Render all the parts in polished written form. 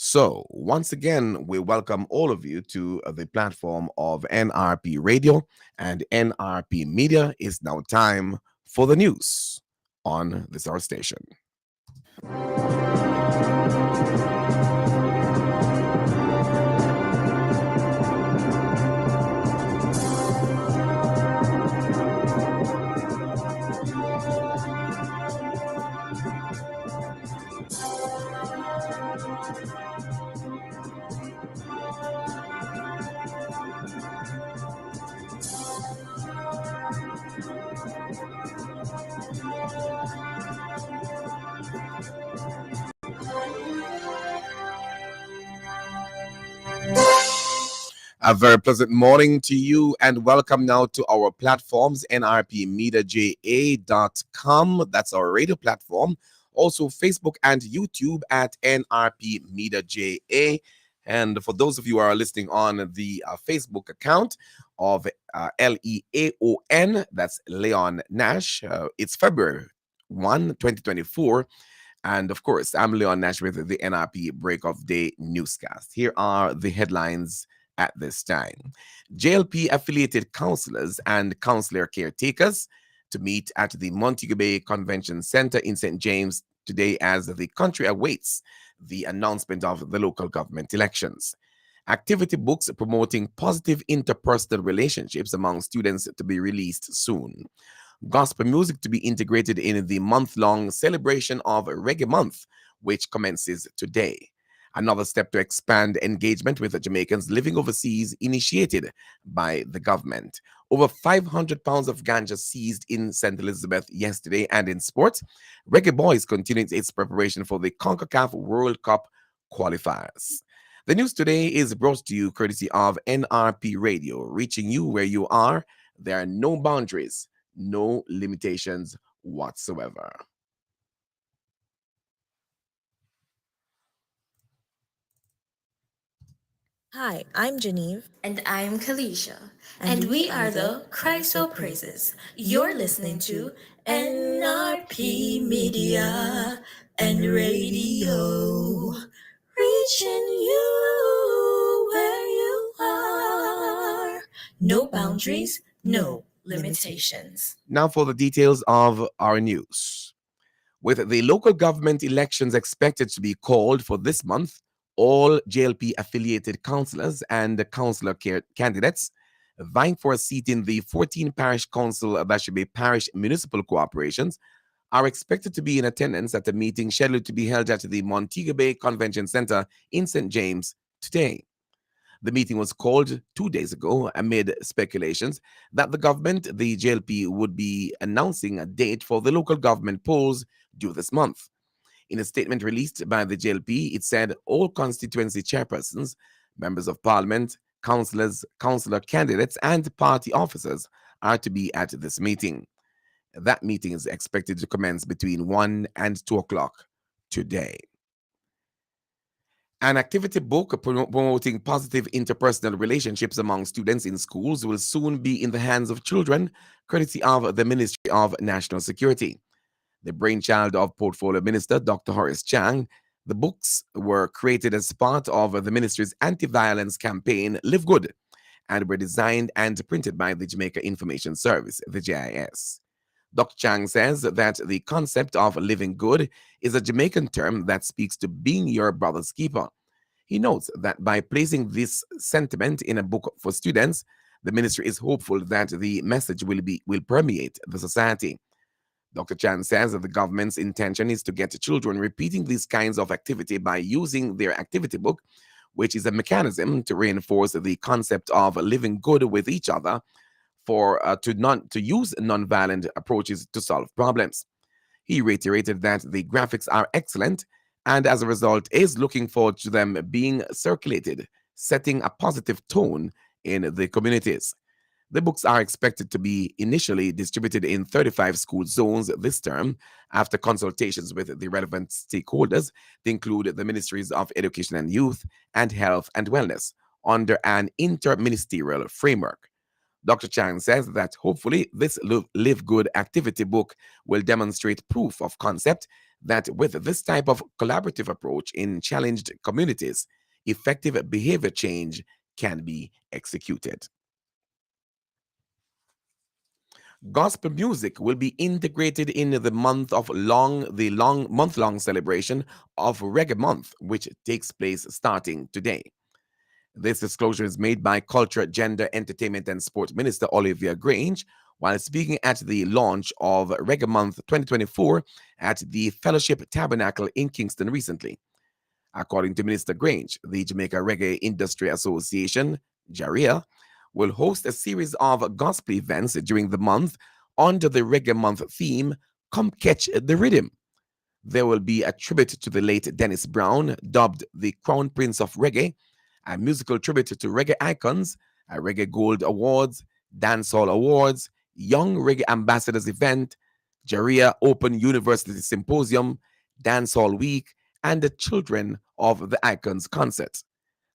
So, once again, we welcome all of you to the platform of NRP Radio and NRP Media. It's now time for the news on this our station. A very pleasant morning to you, and welcome now to our platforms, nrpmediaja.com. That's our radio platform. Also, Facebook and YouTube at NRP Media JA. And for those of you who are listening on the Facebook account of LEAON, that's Leon Nash, it's February 1, 2024. And of course, I'm Leon Nash with the NRP Break of Day Newscast. Here are the headlines at this time. JLP affiliated councillors and councillor caretakers to meet at the Montego Bay Convention Center in St. James today as the country awaits the announcement of the local government elections. Activity books promoting positive interpersonal relationships among students to be released soon. Gospel music to be integrated in the month-long celebration of Reggae Month, which commences today. Another step to expand engagement with the Jamaicans living overseas initiated by the government. Over 500 pounds of ganja seized in St. Elizabeth yesterday. And in sports, Reggae Boys continues its preparation for the CONCACAF World Cup qualifiers. The news today is brought to you courtesy of NRP Radio, reaching you where you are. There are no boundaries, no limitations whatsoever. Hi, I'm Genevieve. And I'm Kalisha. And we are the Christo Praises. You're listening to NRP Media and Radio. Reaching you where you are. No boundaries, no limitations. Now for the details of our news. With the local government elections expected to be called for this month, all JLP affiliated councillors and councillor candidates vying for a seat in the 14 parish council that should be parish municipal corporations are expected to be in attendance at a meeting scheduled to be held at the Montego Bay Convention Center in St. James today. The meeting was called 2 days ago amid speculations that the government, the JLP, would be announcing a date for the local government polls due this month. In a statement released by the JLP, it said all constituency chairpersons, members of parliament, councillors, councillor candidates, and party officers are to be at this meeting. That meeting is expected to commence between 1 and 2 o'clock today. An activity book promoting positive interpersonal relationships among students in schools will soon be in the hands of children, courtesy of the Ministry of National Security. The brainchild of Portfolio Minister Dr. Horace Chang, the books were created as part of the ministry's anti-violence campaign, Live Good, and were designed and printed by the Jamaica Information Service, the JIS. Dr. Chang says that the concept of living good is a Jamaican term that speaks to being your brother's keeper. He notes that by placing this sentiment in a book for students, the ministry is hopeful that the message will permeate the society. Dr. Chan says that the government's intention is to get children repeating these kinds of activity by using their activity book, which is a mechanism to reinforce the concept of living good with each other to use nonviolent approaches to solve problems. He reiterated that the graphics are excellent and as a result is looking forward to them being circulated, setting a positive tone in the communities. The books are expected to be initially distributed in 35 school zones this term after consultations with the relevant stakeholders. They include the Ministries of Education and Youth and Health and Wellness under an interministerial framework. Dr. Chang says that hopefully this Live Good activity book will demonstrate proof of concept that with this type of collaborative approach in challenged communities, effective behavior change can be executed. Gospel music will be integrated in the long month-long celebration of Reggae Month, which takes place starting today. This disclosure is made by Culture, Gender, Entertainment and Sport Minister Olivia Grange while speaking at the launch of Reggae Month 2024 at the Fellowship Tabernacle in Kingston recently. According to Minister Grange, the Jamaica Reggae Industry Association, JARIA, will host a series of gospel events during the month under the Reggae Month theme, Come Catch the Rhythm. There will be a tribute to the late Dennis Brown, dubbed the Crown Prince of Reggae, a musical tribute to reggae icons, a Reggae Gold Awards, Dancehall Awards, Young Reggae Ambassadors event, Jaria Open University Symposium, Dancehall Week, and the Children of the Icons concert.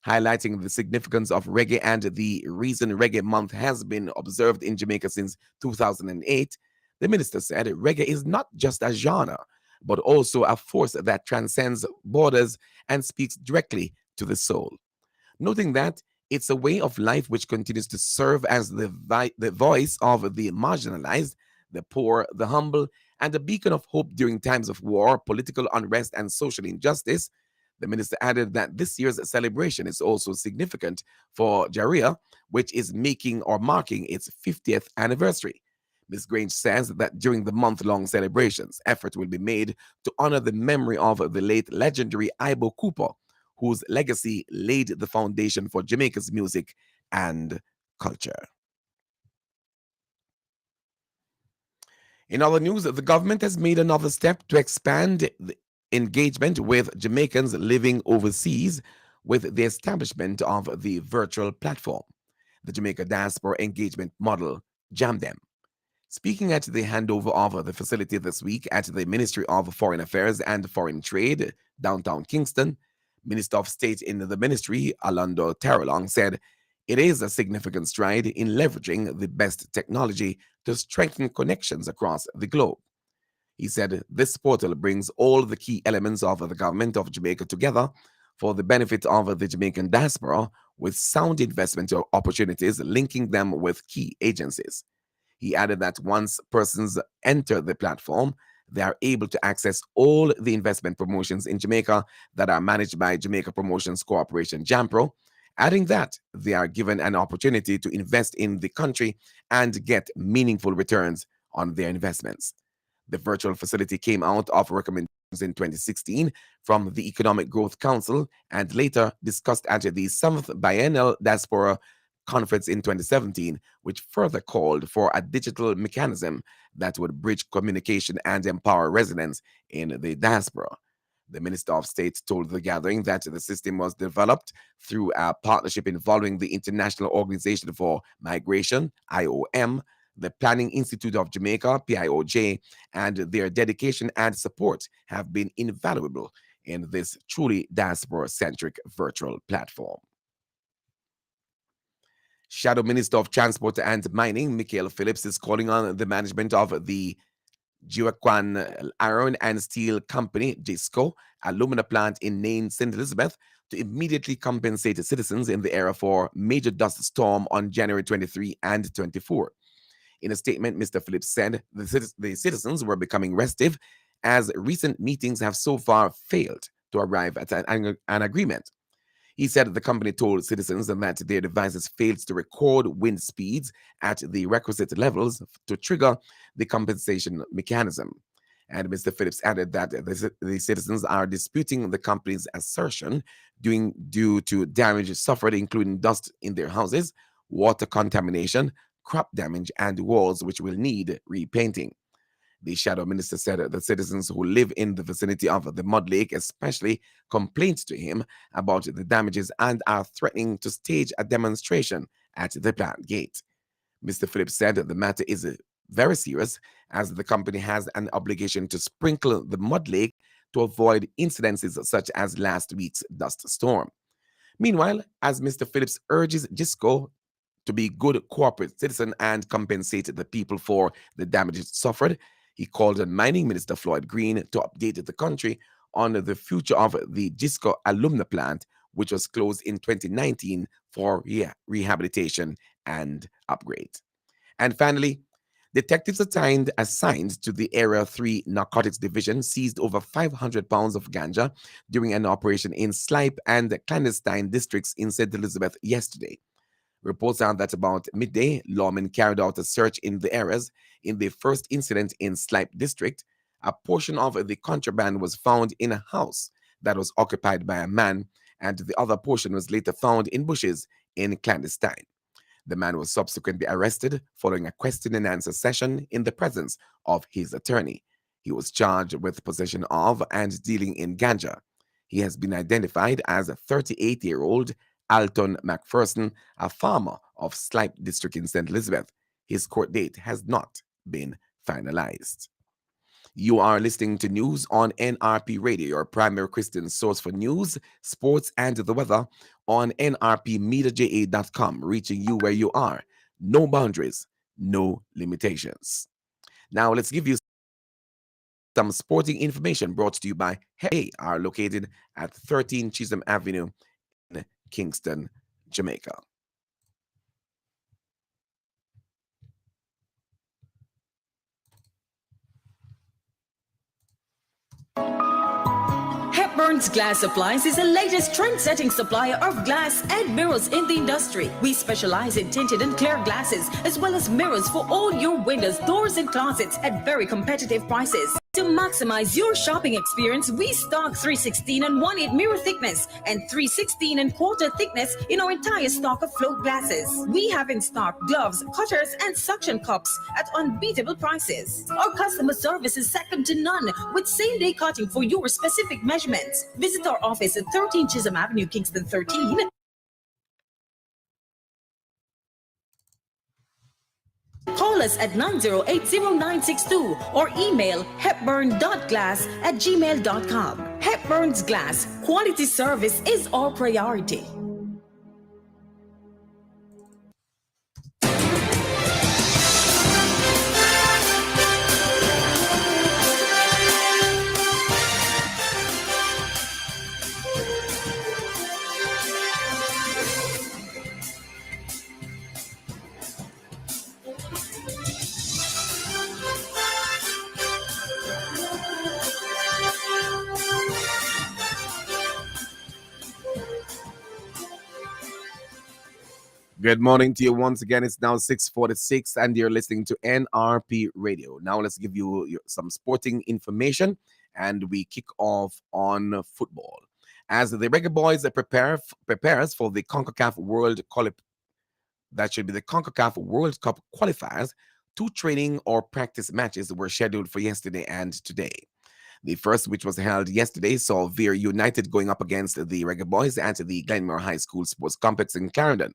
Highlighting the significance of reggae and the reason Reggae Month has been observed in Jamaica since 2008, the minister said reggae is not just a genre, but also a force that transcends borders and speaks directly to the soul. Noting that it's a way of life which continues to serve as the voice of the marginalized, the poor, the humble, and a beacon of hope during times of war, political unrest, and social injustice. The minister added that this year's celebration is also significant for Jaria, which is making or marking its 50th anniversary. Ms. Grange says that during the month-long celebrations, effort will be made to honor the memory of the late legendary Ibo Cooper, whose legacy laid the foundation for Jamaica's music and culture. In other news, the government has made another step to expand the engagement with Jamaicans living overseas with the establishment of the virtual platform, the Jamaica Diaspora Engagement Model, JAMDEM. Speaking at the handover of the facility this week at the Ministry of Foreign Affairs and Foreign Trade, downtown Kingston, Minister of State in the ministry, Alando Taralong, said it is a significant stride in leveraging the best technology to strengthen connections across the globe. He said this portal brings all the key elements of the government of Jamaica together for the benefit of the Jamaican diaspora with sound investment opportunities linking them with key agencies. He added that once persons enter the platform, they are able to access all the investment promotions in Jamaica that are managed by Jamaica Promotions Corporation, JAMPRO, adding that they are given an opportunity to invest in the country and get meaningful returns on their investments. The virtual facility came out of recommendations in 2016 from the Economic Growth Council and later discussed at the 7th Biennial Diaspora Conference in 2017, which further called for a digital mechanism that would bridge communication and empower residents in the diaspora. The Minister of State told the gathering that the system was developed through a partnership involving the International Organization for Migration, IOM, the Planning Institute of Jamaica, PIOJ, and their dedication and support have been invaluable in this truly diaspora-centric virtual platform. Shadow Minister of Transport and Mining, Michael Phillips, is calling on the management of the Jiwaquan Iron and Steel Company, JISCO, alumina plant in Nain, St. Elizabeth, to immediately compensate citizens in the area for major dust storm on January 23 and 24. In a statement, Mr. Phillips said the citizens were becoming restive as recent meetings have so far failed to arrive at an agreement. He said the company told citizens that their devices failed to record wind speeds at the requisite levels to trigger the compensation mechanism. And Mr. Phillips added that the citizens are disputing the company's assertion due to damage suffered, including dust in their houses, water contamination, crop damage, and walls which will need repainting. The shadow minister said that citizens who live in the vicinity of the mud lake especially complained to him about the damages and are threatening to stage a demonstration at the plant gate. Mr. Phillips said that the matter is very serious as the company has an obligation to sprinkle the mud lake to avoid incidences such as last week's dust storm. Meanwhile, as Mr. Phillips urges JISCO to be good corporate citizen and compensate the people for the damages suffered, He called on Mining Minister Floyd Green to update the country on the future of the Gisco alumna plant, which was closed in 2019 for rehabilitation and upgrade. And finally, detectives assigned to the Area 3 Narcotics Division seized over 500 pounds of ganja during an operation in Slipe and clandestine districts in St. Elizabeth yesterday. Reports are that about midday, lawmen carried out a search in the areas. In the first incident in Slipe district, a portion of the contraband was found in a house that was occupied by a man, and the other portion was later found in bushes in clandestine. The man was subsequently arrested following a question and answer session in the presence of his attorney. He was charged with possession of and dealing in ganja. He has been identified as a 38-year-old Alton McPherson, a farmer of Slipe District in St. Elizabeth. His court date has not been finalized. You are listening to news on NRP Radio, your primary Christian source for news, sports, and the weather on nrpmediaja.com, reaching you where you are. No boundaries, no limitations. Now, let's give you some sporting information brought to you by Hey, are located at 13 Chisholm Avenue in Kingston, Jamaica. Hepburn's Glass Supplies is the latest trend-setting supplier of glass and mirrors in the industry. We specialize in tinted and clear glasses, as well as mirrors for all your windows, doors, and closets at very competitive prices. To maximize your shopping experience, we stock 316 and 1/8 mirror thickness and 316 and quarter thickness in our entire stock of float glasses. We have in stock gloves, cutters, and suction cups at unbeatable prices. Our customer service is second to none, with same-day cutting for your specific measurements. Visit our office at 13 Chisholm Avenue, Kingston 13. Call us at 908-0962 or email hepburn.glass@gmail.com. Hepburn's Glass, quality service is our priority. Good morning to you once again. It's now 6:46 and you're listening to NRP Radio. Now let's give you some sporting information and we kick off on football. As the Reggae Boys prepares for the CONCACAF CONCACAF World Cup qualifiers, 2 training or practice matches were scheduled for yesterday and today. The first, which was held yesterday, saw Veer United going up against the Reggae Boys at the Glenmore High School Sports Complex in Clarendon.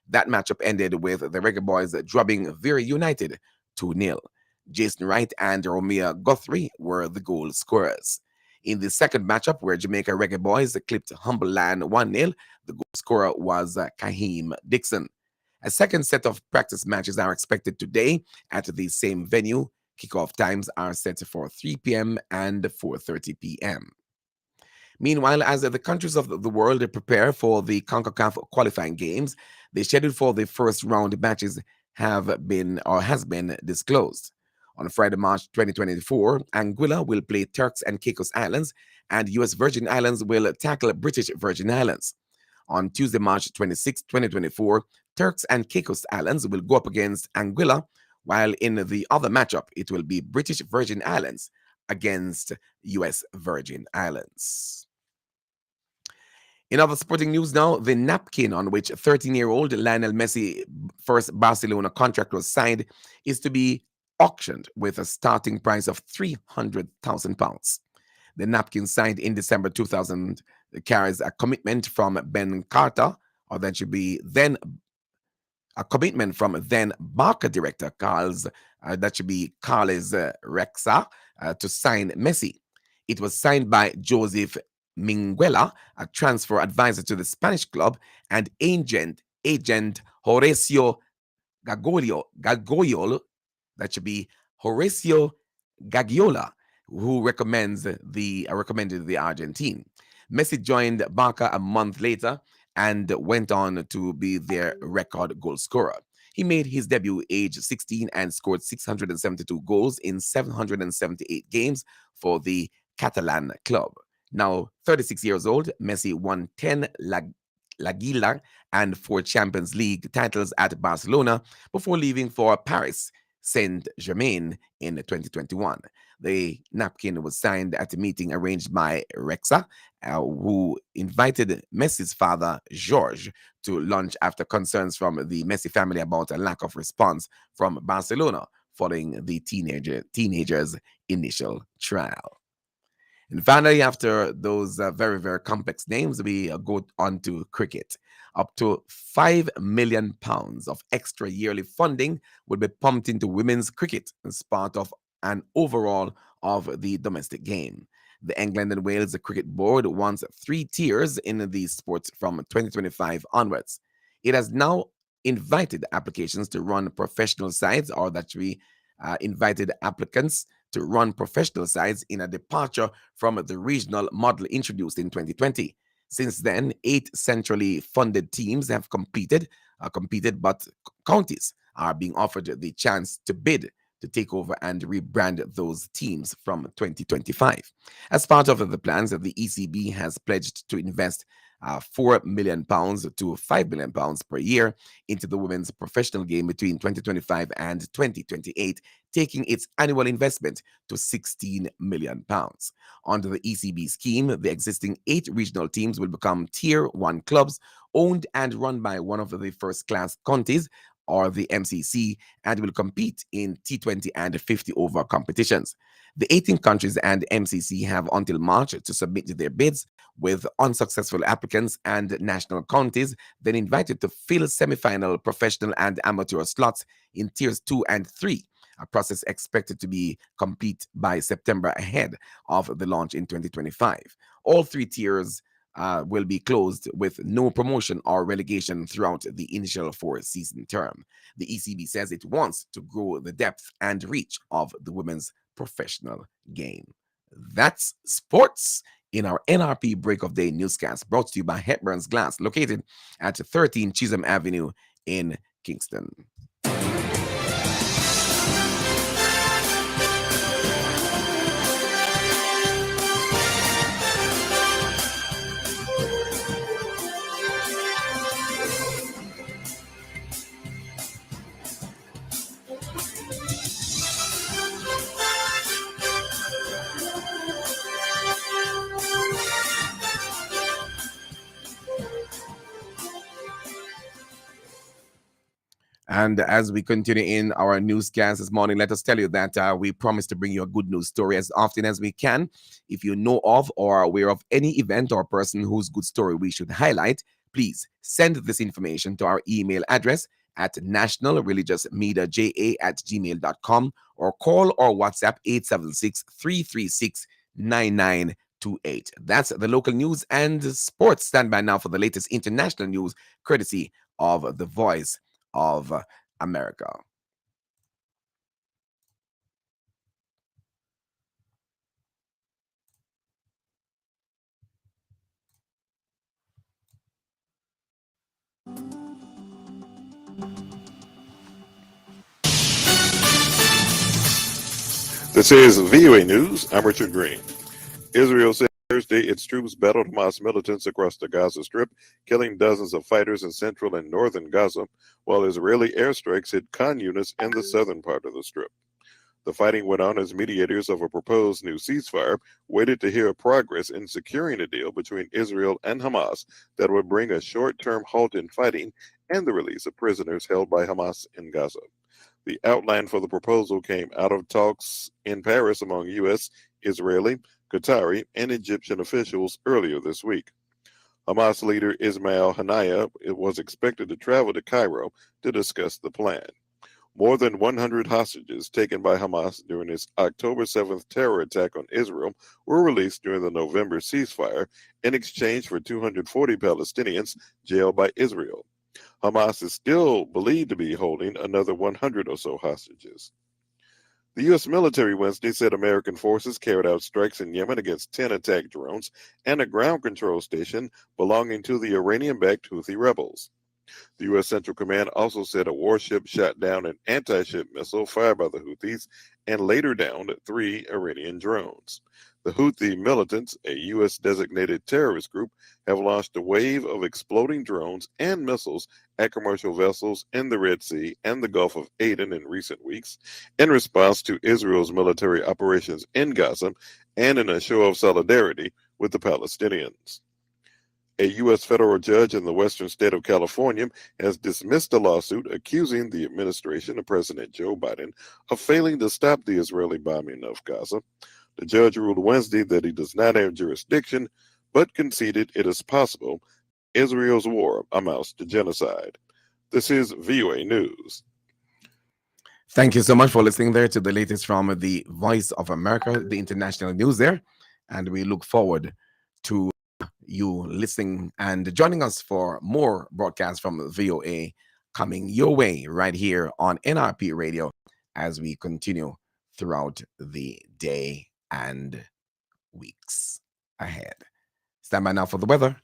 That matchup ended with the Reggae Boys drubbing Veer United 2-0. Jason Wright and Romeo Guthrie were the goal scorers. In the second matchup, where Jamaica Reggae Boys clipped Humbleland 1-0, the goal scorer was Kaheem Dixon. A second set of practice matches are expected today at the same venue. Kickoff times are set for 3 p.m. and 4:30 p.m. Meanwhile, as the countries of the world prepare for the CONCACAF qualifying games, the schedule for the first round matches has been disclosed. On Friday, March 2024, Anguilla will play Turks and Caicos Islands, and U.S. Virgin Islands will tackle British Virgin Islands. On Tuesday, March 26, 2024, Turks and Caicos Islands will go up against Anguilla, while in the other matchup, it will be British Virgin Islands against U.S. Virgin Islands. In other sporting news now, the napkin on which 13-year-old Lionel Messi first Barcelona contract was signed is to be auctioned with a starting price of £300,000. The napkin signed in December 2000 carries a commitment from Ben Carter, or that should be then a commitment from then Barca director Carles Rexa to sign Messi. It was signed by Joseph Minguela, a transfer advisor to the Spanish club, and agent Horacio Gagoyol, that should be Horacio Gaggiola, who recommended the Argentine. Messi joined Barca a month later and went on to be their record goal scorer. He made his debut age 16 and scored 672 goals in 778 games for the Catalan club. Now 36 years old, Messi won 10 La Liga and 4 Champions League titles at Barcelona before leaving for Paris Saint-Germain in 2021. The napkin was signed at a meeting arranged by Rexa, who invited Messi's father, George, to lunch after concerns from the Messi family about a lack of response from Barcelona following the teenager's initial trial. And finally, after those very, very complex names, we go on to cricket. Up to £5 million of extra yearly funding will be pumped into women's cricket as part of an overhaul of the domestic game. The England and Wales Cricket Board wants 3 tiers in the sport from 2025 onwards. It has now invited applications to run professional sides, or that we invited applicants to run professional sides in a departure from the regional model introduced in 2020. Since then, 8 centrally funded teams have competed, but counties are being offered the chance to bid to take over and rebrand those teams from 2025. As part of the plans, the ECB has pledged to invest £4 million to £5 million per year into the women's professional game between 2025 and 2028, taking its annual investment to £16 million. Under the ECB scheme, the existing 8 regional teams will become Tier 1 clubs owned and run by one of the first-class counties, or the MCC, and will compete in T20 and 50 over competitions. The 18 countries and MCC have until March to submit their bids, with unsuccessful applicants and national counties then invited to fill semi-final professional and amateur slots in tiers 2 and 3, a process expected to be complete by September ahead of the launch in 2025. All 3 tiers will be closed with no promotion or relegation throughout the initial 4-season term. The ECB says it wants to grow the depth and reach of the women's professional game. That's sports in our NRP Break of Day newscast, brought to you by Hepburn's Glass, located at 13 Chisholm Avenue in Kingston. And as we continue in our newscast this morning, let us tell you that we promise to bring you a good news story as often as we can. If you know of or are aware of any event or person whose good story we should highlight, please send this information to our email address at nationalreligiousmediaja@gmail.com or call or WhatsApp 876-336-9928. That's the local news and sports. Stand by now for the latest international news, courtesy of the Voice of America. This is VOA News. I'm Richard Green. Israel said Thursday its troops battled Hamas militants across the Gaza Strip, killing dozens of fighters in central and northern Gaza, while Israeli airstrikes hit Khan units in the southern part of the Strip. The fighting went on as mediators of a proposed new ceasefire waited to hear progress in securing a deal between Israel and Hamas that would bring a short-term halt in fighting and the release of prisoners held by Hamas in Gaza. The outline for the proposal came out of talks in Paris among U.S., Israeli, Qatari, and Egyptian officials earlier this week. Hamas leader Ismail Haniyeh was expected to travel to Cairo to discuss the plan. More than 100 hostages taken by Hamas during its October 7th terror attack on Israel were released during the November ceasefire in exchange for 240 Palestinians jailed by Israel. Hamas is still believed to be holding another 100 or so hostages. The U.S. military Wednesday said American forces carried out strikes in Yemen against 10 attack drones and a ground control station belonging to the Iranian-backed Houthi rebels. The U.S. Central Command also said a warship shot down an anti-ship missile fired by the Houthis and later downed 3 Iranian drones. The Houthi militants, a U.S. designated terrorist group, have launched a wave of exploding drones and missiles at commercial vessels in the Red Sea and the Gulf of Aden in recent weeks in response to Israel's military operations in Gaza and in a show of solidarity with the Palestinians. A U.S. federal judge in the western state of California has dismissed a lawsuit accusing the administration of President Joe Biden of failing to stop the Israeli bombing of Gaza. The judge ruled Wednesday that he does not have jurisdiction, but conceded it is possible Israel's war amounts to genocide. This is VOA News. Thank you so much for listening there to the latest from the Voice of America, the international news there. And we look forward to you listening and joining us for more broadcasts from VOA coming your way right here on NRP Radio as we continue throughout the day and weeks ahead. Stand by now for the weather.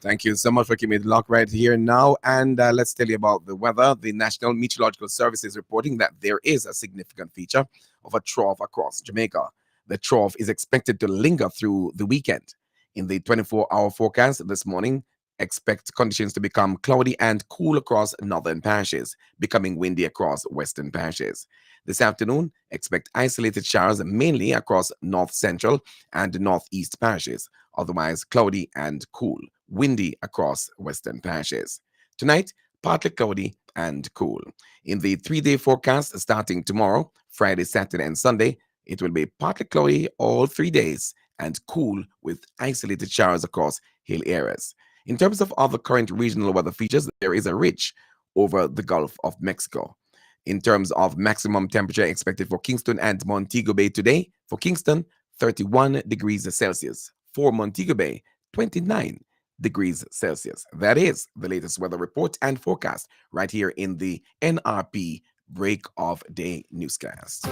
Thank you so much for keeping it locked right here now. And let's tell you about the weather. The National Meteorological Service is reporting that there is a significant feature of a trough across Jamaica. The trough is expected to linger through the weekend. In the 24-hour forecast this morning, expect conditions to become cloudy and cool across northern parishes, becoming windy across western parishes. This afternoon, expect isolated showers mainly across north central and northeast parishes, otherwise cloudy and cool, windy across western parishes. Tonight, partly cloudy and cool. In the 3-day forecast starting tomorrow, Friday, Saturday, and Sunday, it will be partly cloudy all 3 days and cool with isolated showers across hill areas. In terms of other current regional weather features, there is a ridge over the Gulf of Mexico. In terms of maximum temperature expected for Kingston and Montego Bay today, for Kingston, 31 degrees Celsius. For Montego Bay, 29 degrees Celsius. That is the latest weather report and forecast right here in the NRP Break of Day Newscast.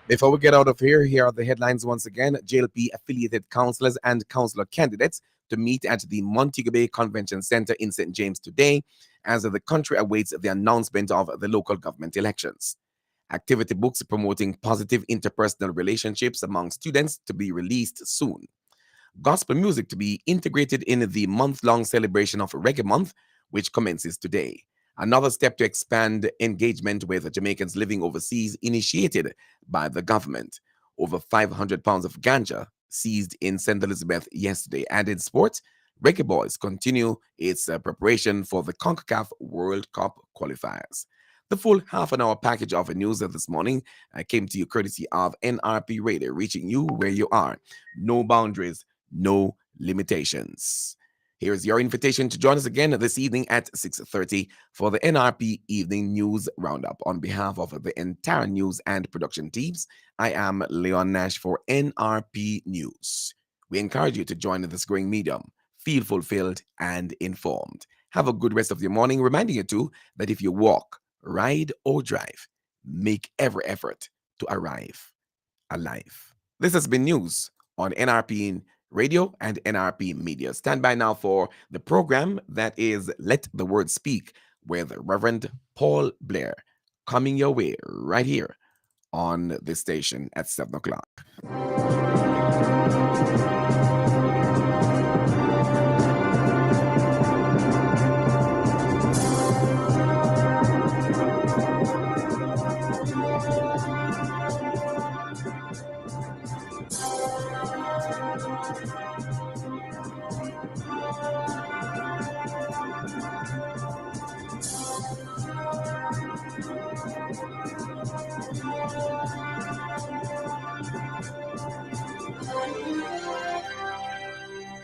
Before we get out of here are the headlines once again. JLP affiliated councillors and councillor candidates to meet at the Montego Bay Convention Center in St. James today as the country awaits the announcement of the local government elections. Activity books promoting positive interpersonal relationships among students to be released soon. Gospel music to be integrated in the month-long celebration of Reggae Month, which commences today. Another step to expand engagement with Jamaicans living overseas initiated by the government. Over 500 pounds of ganja seized in St. Elizabeth yesterday. And in sports, Reggae Boys continue its preparation for the CONCACAF World Cup qualifiers. The full half-an-hour package of news this morning came to you courtesy of NRP Radio, reaching you where you are. No boundaries, no limitations. Here's your invitation to join us again this evening at 6:30 for the NRP Evening News Roundup. On behalf of the entire news and production teams, I am Leon Nash for NRP News. We encourage you to join this growing medium. Feel fulfilled and informed. Have a good rest of your morning, reminding you too that if you walk, ride, or drive, make every effort to arrive alive. This has been news on NRP Radio and NRP Media. Stand by now for the program that is Let the Word Speak with Reverend Paul Blair, coming your way right here on this station at 7 o'clock.